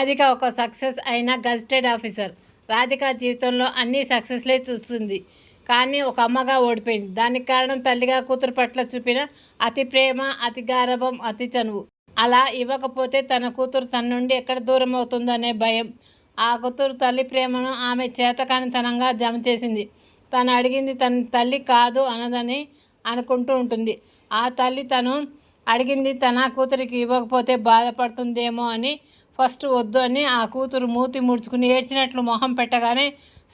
రాధిక ఒక సక్సెస్ అయిన gazetted officer. Radhika జీవితంలో అన్ని సక్సెస్లే చూస్తుంది, కానీ ఒక అమ్మగా ఓడిపోయింది. దానికి కారణం తల్లిగా కూతురు పట్ల చూపిన అతి ప్రేమ, అతి గారాబం, అతి చనువు. అలా ఇవ్వకపోతే తన కూతురు తన నుండి ఎక్కడ దూరం అవుతుందో అనే భయం. ఆ కూతురు తల్లి ప్రేమను ఆమె చేతకానితనంగా జమ చేసింది. తను అడిగింది తన తల్లి కాదు అన్నదని అనుకుంటూ ఉంటుంది. ఆ తల్లి తను అడిగింది తన కూతురికి ఇవ్వకపోతే బాధపడుతుందేమో అని ఫస్ట్ వద్దు అని ఆ కూతురు మూతి ముడుచుకుని ఏడ్చినట్లు మొహం పెట్టగానే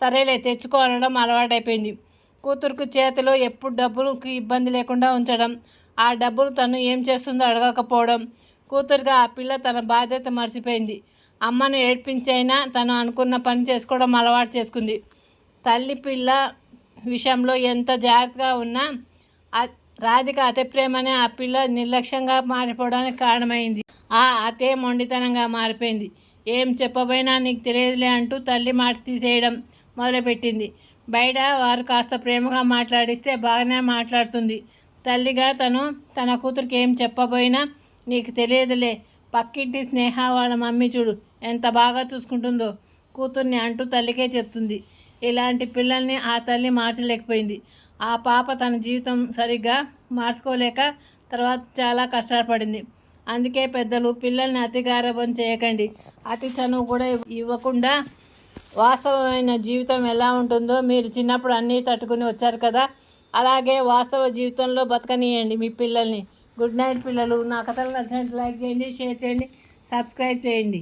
సరేలే తెచ్చుకో అనడం అలవాటైపోయింది. కూతురుకు చేతిలో ఎప్పుడు డబ్బులకు ఇబ్బంది లేకుండా ఉంచడం, ఆ డబ్బులు తను ఏం చేస్తుందో అడగకపోవడం. కూతురుగా ఆ పిల్ల తన బాధ్యత మర్చిపోయింది. అమ్మను ఏడ్పించైనా తను అనుకున్న పని చేసుకోవడం అలవాటు చేసుకుంది. తల్లి పిల్ల విషయంలో ఎంత జాగ్రత్తగా ఉన్నా రాధిక అతి ప్రేమనే ఆ పిల్ల నిర్లక్ష్యంగా మారిపోవడానికి కారణమైంది. ఆ అతే మొండితనంగా మారిపోయింది. ఏం చెప్పబోయినా నీకు తెలియదులే అంటూ తల్లి మాట తీసేయడం మొదలుపెట్టింది. బయట వారు కాస్త ప్రేమగా మాట్లాడిస్తే బాగానే మాట్లాడుతుంది. తల్లిగా తన కూతురికి ఏం చెప్పబోయినా నీకు తెలియదులే, పక్కింటి స్నేహ వాళ్ళ మమ్మీ చూడు ఎంత బాగా చూసుకుంటుందో కూతుర్ని అంటూ తల్లికే చెప్తుంది. ఇలాంటి పిల్లల్ని ఆ తల్లి మార్చలేకపోయింది. ఆ పాప తన జీవితం సరిగ్గా మార్చుకోలేక తర్వాత చాలా కష్టపడింది. అందుకే పెద్దలు పిల్లల్ని అతి గారాబం చేయకండి, అతి చనువు కూడా ఇవ్వకుండా. వాస్తవమైన జీవితం ఎలా ఉంటుందో మీరు చిన్నప్పుడు అన్నీ తట్టుకుని వచ్చారు కదా, అలాగే వాస్తవ జీవితంలో బతకనియండి మీ పిల్లల్ని. గుడ్ నైట్ పిల్లలు. నా కథలు నచ్చినట్టు లైక్ చేయండి, షేర్ చేయండి, సబ్స్క్రైబ్ చేయండి.